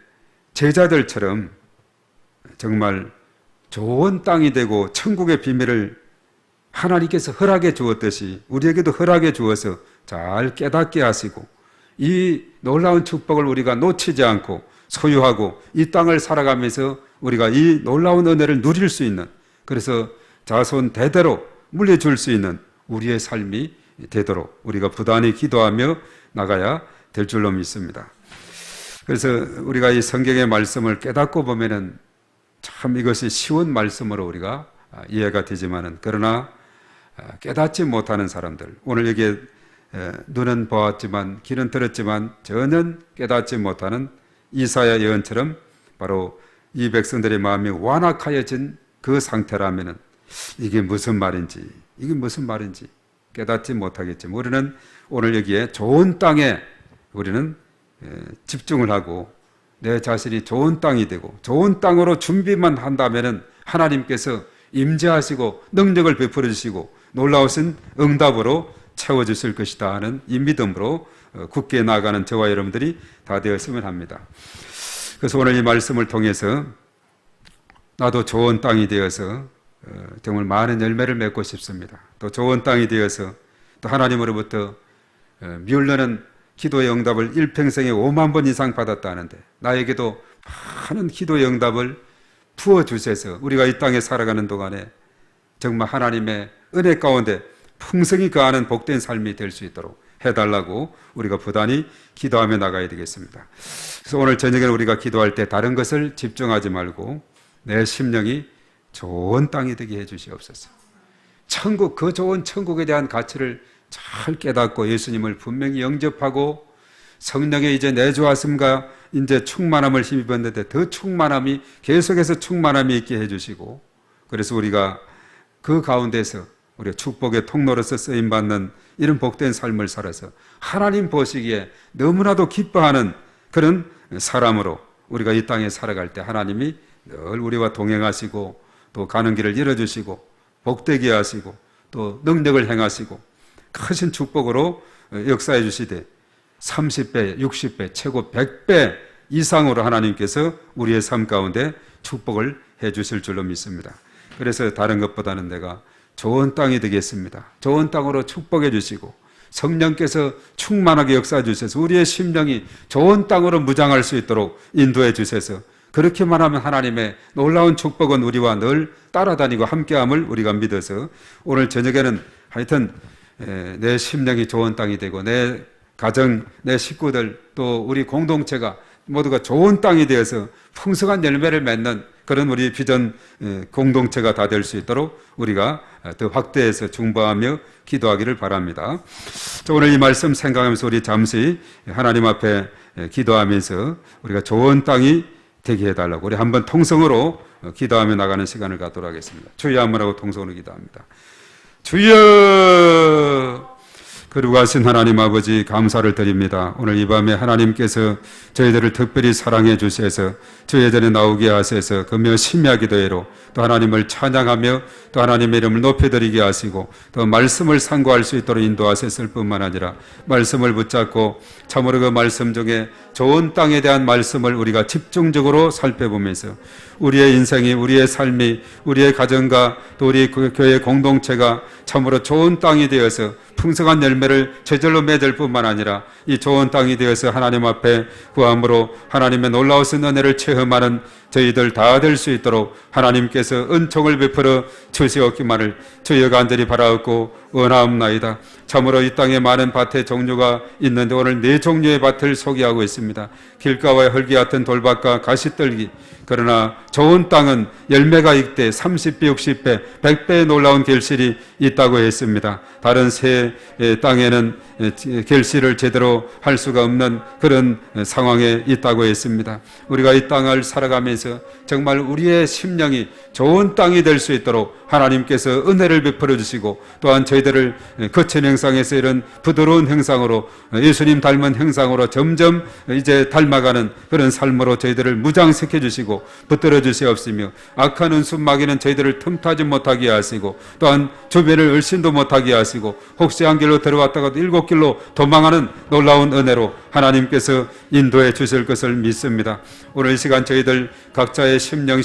제자들처럼 정말 좋은 땅이 되고 천국의 비밀을 하나님께서 허락해 주었듯이 우리에게도 허락해 주어서 잘 깨닫게 하시고 이 놀라운 축복을 우리가 놓치지 않고 소유하고 이 땅을 살아가면서 우리가 이 놀라운 은혜를 누릴 수 있는 그래서 자손 대대로 물려줄 수 있는 우리의 삶이 되도록 우리가 부단히 기도하며 나가야 될 줄로 믿습니다. 그래서 우리가 이 성경의 말씀을 깨닫고 보면은 참 이것이 쉬운 말씀으로 우리가 이해가 되지만은 그러나 깨닫지 못하는 사람들 오늘 여기에 눈은 보았지만 귀는 들었지만 전혀 깨닫지 못하는 이사야 예언처럼 바로 이 백성들의 마음이 완악하여진 그 상태라면은 이게 무슨 말인지 깨닫지 못하겠지만 우리는 오늘 여기에 좋은 땅에 우리는 집중을 하고 내 자신이 좋은 땅이 되고 좋은 땅으로 준비만 한다면은 하나님께서 임재하시고 능력을 베풀어 주시고 놀라우신 응답으로 채워주실 것이다 하는 이 믿음으로 굳게 나아가는 저와 여러분들이 다 되었으면 합니다. 그래서 오늘 이 말씀을 통해서 나도 좋은 땅이 되어서 정말 많은 열매를 맺고 싶습니다. 또 좋은 땅이 되어서 또 하나님으로부터 미울려는 기도의 응답을 일평생에 5만 번 이상 받았다는데 나에게도 많은 기도의 응답을 부어주셔서 우리가 이 땅에 살아가는 동안에 정말 하나님의 은혜 가운데 풍성히 거하는 복된 삶이 될 수 있도록 해달라고 우리가 부단히 기도하며 나가야 되겠습니다. 그래서 오늘 저녁에는 우리가 기도할 때 다른 것을 집중하지 말고 내 심령이 좋은 땅이 되게 해주시옵소서. 천국, 그 좋은 천국에 대한 가치를 잘 깨닫고 예수님을 분명히 영접하고 성령의 이제 내주하심과 이제 충만함을 힘입었는데 더 충만함이 계속해서 충만함이 있게 해주시고 그래서 우리가 그 가운데서 우리가 축복의 통로로서 쓰임받는 이런 복된 삶을 살아서 하나님 보시기에 너무나도 기뻐하는 그런 사람으로 우리가 이 땅에 살아갈 때 하나님이 늘 우리와 동행하시고 또 가는 길을 열어주시고 복되게 하시고 또 능력을 행하시고 크신 축복으로 역사해 주시되 30배, 60배, 최고 100배 이상으로 하나님께서 우리의 삶 가운데 축복을 해 주실 줄로 믿습니다. 그래서 다른 것보다는 내가 좋은 땅이 되겠습니다. 좋은 땅으로 축복해 주시고 성령께서 충만하게 역사해 주셔서 우리의 심령이 좋은 땅으로 무장할 수 있도록 인도해 주셔서 그렇게만 하면 하나님의 놀라운 축복은 우리와 늘 따라다니고 함께함을 우리가 믿어서 오늘 저녁에는 하여튼 내 심령이 좋은 땅이 되고 내 가정, 내 식구들 또 우리 공동체가 모두가 좋은 땅이 되어서 풍성한 열매를 맺는 그런 우리 비전 공동체가 다 될 수 있도록 우리가 더 확대해서 중보하며 기도하기를 바랍니다. 오늘 이 말씀 생각하면서 우리 잠시 하나님 앞에 기도하면서 우리가 좋은 땅이 되게 해달라고 우리 한번 통성으로 기도하며 나가는 시간을 갖도록 하겠습니다. 주여 한번 하고 통성으로 기도합니다. 주여 거룩하신 하나님 아버지 감사를 드립니다. 오늘 이 밤에 하나님께서 저희들을 특별히 사랑해 주셔서 저희들에 나오게 하셔서 금요 심야 기도회로 또 하나님을 찬양하며 또 하나님의 이름을 높여드리게 하시고 또 말씀을 상고할 수 있도록 인도하셨을 뿐만 아니라 말씀을 붙잡고 참으로 그 말씀 중에 좋은 땅에 대한 말씀을 우리가 집중적으로 살펴보면서 우리의 인생이, 우리의 삶이, 우리의 가정과 또 우리 교회 공동체가 참으로 좋은 땅이 되어서 풍성한 열매를 저절로 맺을 뿐만 아니라 이 좋은 땅이 되어서 하나님 앞에 구함으로 하나님의 놀라우신 은혜를 체험하는 저희들 다 될 수 있도록 하나님께서 은총을 베풀어 주시옵기만을 주여 간절히 바라옵고 원하옵나이다. 참으로 이 땅에 많은 밭의 종류가 있는데 오늘 4종류의 밭을 소개하고 있습니다. 길가와 흙이 같은 돌밭과 가시떨기. 그러나 좋은 땅은 열매가 있되 30배, 60배, 100배의 놀라운 결실이 있다고 했습니다. 다른 새 땅에는 결실을 제대로 할 수가 없는 그런 상황에 있다고 했습니다. 우리가 이 땅을 살아가면서 정말 우리의 심령이 좋은 땅이 될 수 있도록 하나님께서 은혜를 베풀어 주시고 또한 저희들을 거친 형상에서 이런 부드러운 형상으로 예수님 닮은 형상으로 점점 이제 닮아가는 그런 삶으로 저희들을 무장시켜 주시고 붙들어 주시옵시며 악한 은순 마귀는 저희들을 틈타지 못하게 하시고 또한 주변을 얼씬도 못하게 하시고 혹시 한 길로 들어왔다가도 7길로 도망하는 놀라운 은혜로 하나님께서 인도해 주실 것을 믿습니다. 오늘 이 시간 저희들 각자의 심령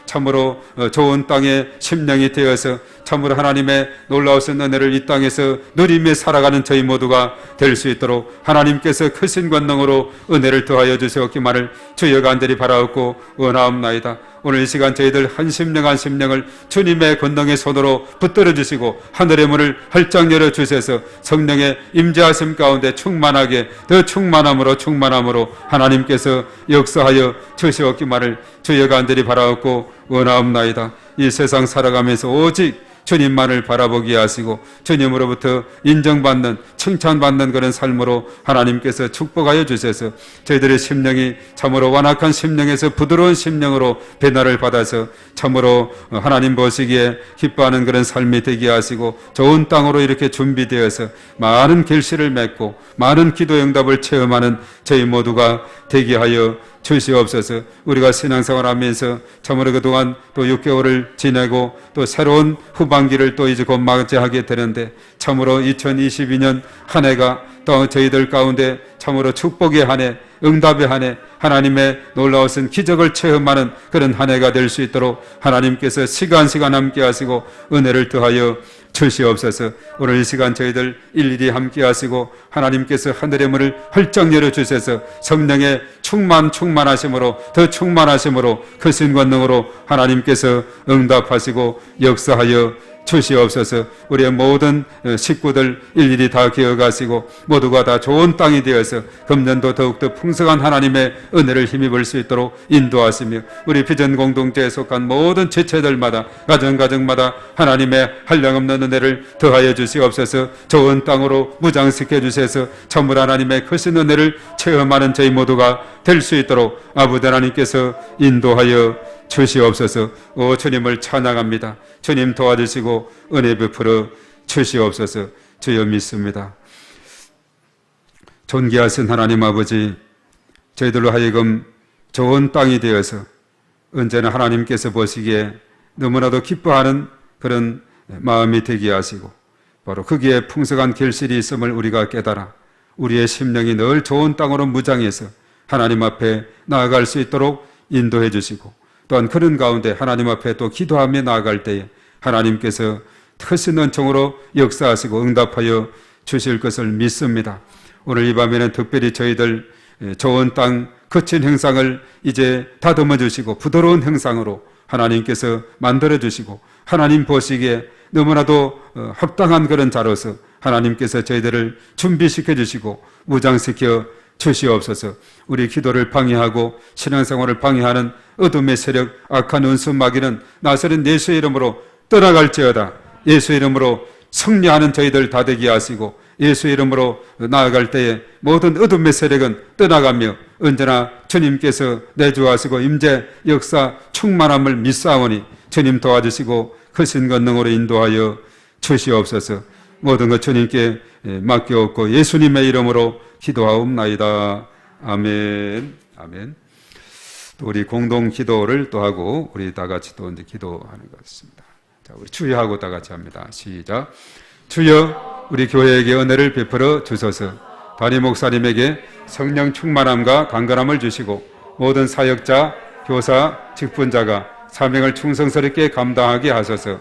참으로 좋은 땅의 심령이 되어서 참으로 하나님의 놀라우신 은혜를 이 땅에서 누리며 살아가는 저희 모두가 될 수 있도록 하나님께서 크신 권능으로 은혜를 더하여 주시옵기만을 주여 간절히 바라옵고 원하옵나이다. 오늘 이 시간 저희들 한 심령을 주님의 권능의 손으로 붙들어 주시고 하늘의 문을 활짝 열어 주셔서 성령의 임재하심 가운데 충만하게 더 충만함으로 하나님께서 역사하여 주시옵기만을 주여 간절히 바라옵고 원하옵나이다. 이 세상 살아가면서 오직 주님만을 바라보게 하시고 주님으로부터 인정받는 칭찬받는 그런 삶으로 하나님께서 축복하여 주셔서 저희들의 심령이 참으로 완악한 심령에서 부드러운 심령으로 변화를 받아서 참으로 하나님 보시기에 기뻐하는 그런 삶이 되게 하시고 좋은 땅으로 이렇게 준비되어서 많은 결실을 맺고 많은 기도 응답을 체험하는 저희 모두가 되게 하여 주시옵소서. 우리가 신앙생활 하면서 참으로 그동안 또 6개월을 지내고 또 새로운 후반기를 또 이제 곧 맞이하게 되는데 참으로 2022년 한 해가 또 저희들 가운데 참으로 축복의 한 해, 응답의 한 해, 하나님의 놀라우신 기적을 체험하는 그런 한 해가 될 수 있도록 하나님께서 시간 함께 하시고 은혜를 더하여 주시옵소서. 오늘 이 시간 저희들 일일이 함께 하시고 하나님께서 하늘의 문을 활짝 열어주셔서 성령의 충만하심으로 더 충만하심으로 크신 권능으로 하나님께서 응답하시고 역사하여 주시옵소서. 우리의 모든 식구들 일일이 다 기억하시고 모두가 다 좋은 땅이 되어서 금년도 더욱더 풍성한 하나님의 은혜를 힘입을 수 있도록 인도하시며 우리 비전 공동체에 속한 모든 지체들마다 가정마다 하나님의 한량없는 은혜를 더하여 주시옵소서. 좋은 땅으로 무장시켜 주셔서 참으로 하나님의 크신 은혜를 체험하는 저희 모두가 될 수 있도록 아버지 하나님께서 인도하여 주시옵소서. 오 주님을 찬양합니다. 주님 도와주시고 은혜 베풀어 주시옵소서. 주여 믿습니다. 존귀하신 하나님 아버지, 저희들로 하여금 좋은 땅이 되어서 언제나 하나님께서 보시기에 너무나도 기뻐하는 그런 마음이 되게 하시고 바로 거기에 풍성한 결실이 있음을 우리가 깨달아 우리의 심령이 늘 좋은 땅으로 무장해서 하나님 앞에 나아갈 수 있도록 인도해 주시고 또한 그런 가운데 하나님 앞에 또 기도하며 나아갈 때에 하나님께서 크신 은총으로 역사하시고 응답하여 주실 것을 믿습니다. 오늘 이 밤에는 특별히 저희들 좋은 땅 거친 형상을 이제 다듬어 주시고 부드러운 형상으로 하나님께서 만들어 주시고 하나님 보시기에 너무나도 합당한 그런 자로서 하나님께서 저희들을 준비시켜 주시고 무장시켜 주시옵소서. 우리 기도를 방해하고 신앙생활을 방해하는 어둠의 세력, 악한 은수 마귀는 나서는 예수의 이름으로 떠나갈지어다. 예수의 이름으로 승리하는 저희들 다 되게 하시고 예수의 이름으로 나아갈 때에 모든 어둠의 세력은 떠나가며 언제나 주님께서 내주하시고 임재 역사 충만함을 믿사오니 주님 도와주시고 크신 권능으로 인도하여 주시옵소서. 모든 것 주님께 맡겨옵고 예수님의 이름으로 기도하옵나이다. 아멘. 아멘. 또 우리 공동 기도를 또 하고 우리 다 같이 또 이제 기도하는 것 같습니다. 자, 우리 주여하고 다 같이 합니다. 시작. 주여, 우리 교회에게 은혜를 베풀어 주소서. 담임 목사님에게 성령 충만함과 강건함을 주시고 모든 사역자, 교사, 직분자가 사명을 충성스럽게 감당하게 하소서.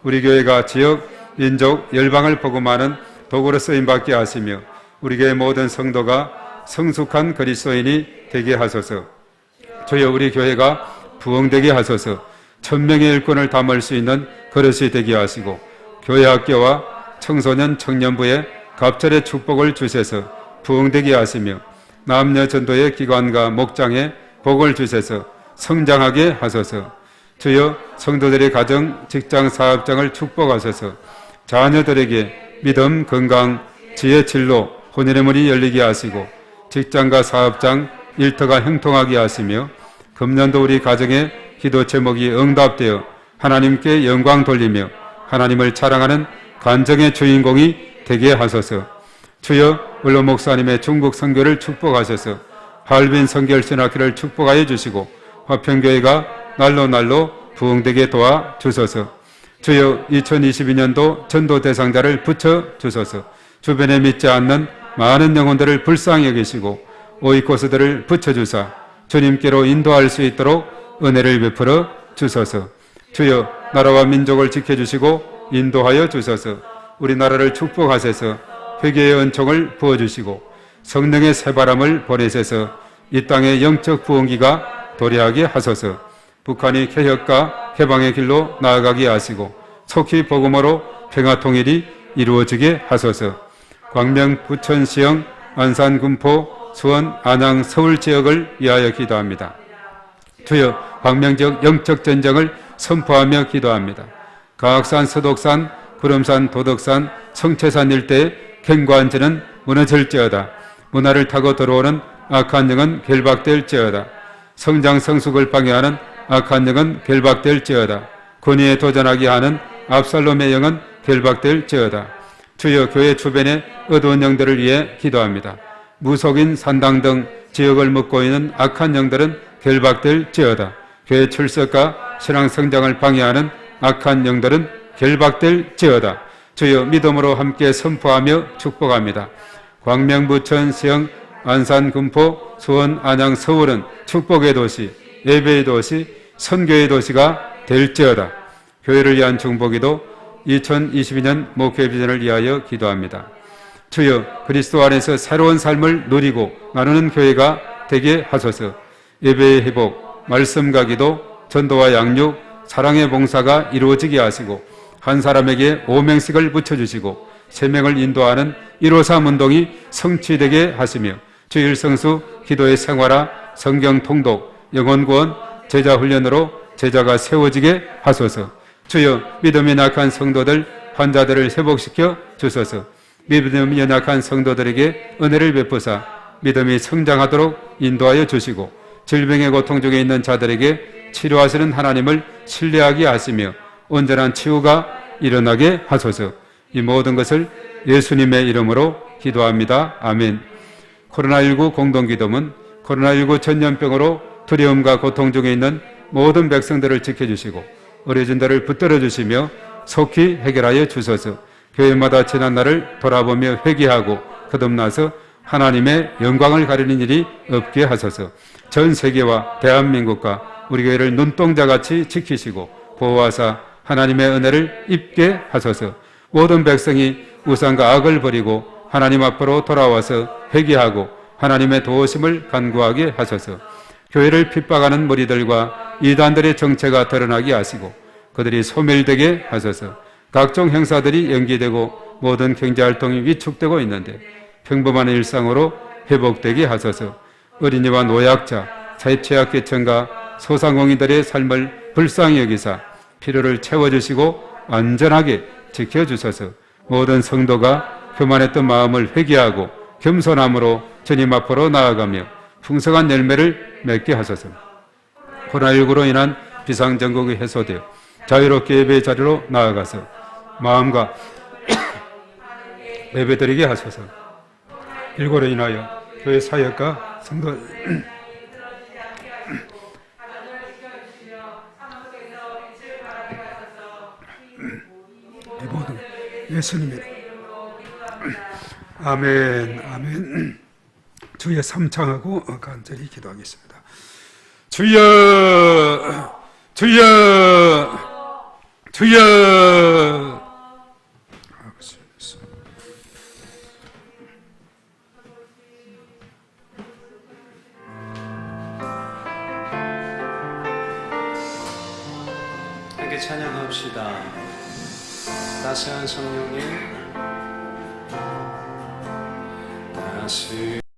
우리 교회가 지역, 민족, 열방을 복음하는 도구로 쓰임받게 하시며 우리 교회 모든 성도가 성숙한 그리스도인이 되게 하소서. 주여, 우리 교회가 부흥되게 하소서. 1000명의 일꾼을 담을 수 있는 그릇이 되게 하시고 교회 학교와 청소년 청년부에 갑절의 축복을 주셔서 부흥되게 하시며 남녀 전도의 기관과 목장에 복을 주셔서 성장하게 하소서. 주여, 성도들의 가정, 직장, 사업장을 축복하소서. 자녀들에게 믿음, 건강, 지혜, 진로, 혼인의 문이 열리게 하시고 직장과 사업장, 일터가 형통하게 하시며 금년도 우리 가정의 기도 제목이 응답되어 하나님께 영광 돌리며 하나님을 자랑하는 간증의 주인공이 되게 하소서. 주여, 원로 목사님의 중국 선교를 축복하셔서 할빈 선결신학교를 축복하여 주시고 화평교회가 날로 부흥되게 도와 주소서. 주여, 2022년도 전도 대상자를 붙여 주소서. 주변에 믿지 않는 많은 영혼들을 불쌍히 여기시고 오이코스들을 붙여주사 주님께로 인도할 수 있도록 은혜를 베풀어 주소서. 주여, 나라와 민족을 지켜주시고 인도하여 주소서. 우리나라를 축복하셔서 회개의 은총을 부어주시고 성령의 새바람을 보내셔서 이 땅의 영적 부흥기가 도래하게 하소서. 북한이 개혁과 해방의 길로 나아가게 하시고 속히 복음으로 평화 통일이 이루어지게 하소서. 광명, 부천, 시흥, 안산, 군포, 수원, 안양, 서울 지역을 위하여 기도합니다. 주여, 광명 지역 영적 전쟁을 선포하며 기도합니다. 가악산, 서독산, 구름산, 도덕산, 성채산 일대의 견고한 전은 무너질지어다. 문화를 타고 들어오는 악한 영은 결박될지어다. 성장 성숙을 방해하는 악한 영은 결박될지어다. 권위에 도전하게 하는 압살롬의 영은 결박될지어다. 주여, 교회 주변의 어두운 영들을 위해 기도합니다. 무속인, 산당 등 지역을 묶고 있는 악한 영들은 결박될지어다. 교회 출석과 신앙 성장을 방해하는 악한 영들은 결박될지어다. 주여, 믿음으로 함께 선포하며 축복합니다. 광명, 부천, 시흥, 안산, 군포, 수원, 안양, 서울은 축복의 도시, 예배의 도시, 선교의 도시가 될지어다. 교회를 위한 중보기도 2022년 목회 비전을 위하여 기도합니다. 주여, 그리스도 안에서 새로운 삶을 누리고 나누는 교회가 되게 하소서. 예배의 회복, 말씀과 기도, 전도와 양육, 사랑의 봉사가 이루어지게 하시고 한 사람에게 5명씩을 붙여주시고 3명을 인도하는 153 운동이 성취되게 하시며 주일 성수, 기도의 생활화, 성경 통독, 영혼 구원, 제자 훈련으로 제자가 세워지게 하소서. 주여, 믿음이 약한 성도들, 환자들을 회복시켜 주소서. 믿음이 연약한 성도들에게 은혜를 베푸사 믿음이 성장하도록 인도하여 주시고 질병의 고통 중에 있는 자들에게 치료하시는 하나님을 신뢰하게 하시며 온전한 치유가 일어나게 하소서. 이 모든 것을 예수님의 이름으로 기도합니다. 아멘. 코로나19 공동기도문, 코로나19 전염병으로 두려움과 고통 중에 있는 모든 백성들을 지켜주시고 어려진들을 붙들어 주시며 속히 해결하여 주소서. 교회마다 지난 날을 돌아보며 회개하고 거듭나서 하나님의 영광을 가리는 일이 없게 하소서. 전 세계와 대한민국과 우리 교회를 눈동자같이 지키시고 보호하사 하나님의 은혜를 입게 하소서. 모든 백성이 우상과 악을 버리고 하나님 앞으로 돌아와서 회개하고 하나님의 도우심을 간구하게 하소서. 교회를 핍박하는 무리들과 이단들의 정체가 드러나게 하시고 그들이 소멸되게 하소서. 각종 행사들이 연기되고 모든 경제활동이 위축되고 있는데 평범한 일상으로 회복되게 하소서. 어린이와 노약자, 사회취약계층과 소상공인들의 삶을 불쌍히 여기사 필요를 채워주시고 안전하게 지켜주소서. 모든 성도가 교만했던 마음을 회개하고 겸손함으로 주님 앞으로 나아가며 풍성한 열매를 맺게 하소서. 코로나19로 인한 비상전국이 해소되어 자유롭게 예배의 자리로 나아가서 마음과 예배드리게 하소서. 일고로 인하여 교회 사역과 성도 이 모든 예수님의 아멘 아멘. 주의 삼창하고 간절히 기도하겠습니다. 주여 주여 주여. 함께 찬양합시다. 따스한 성령님, 따스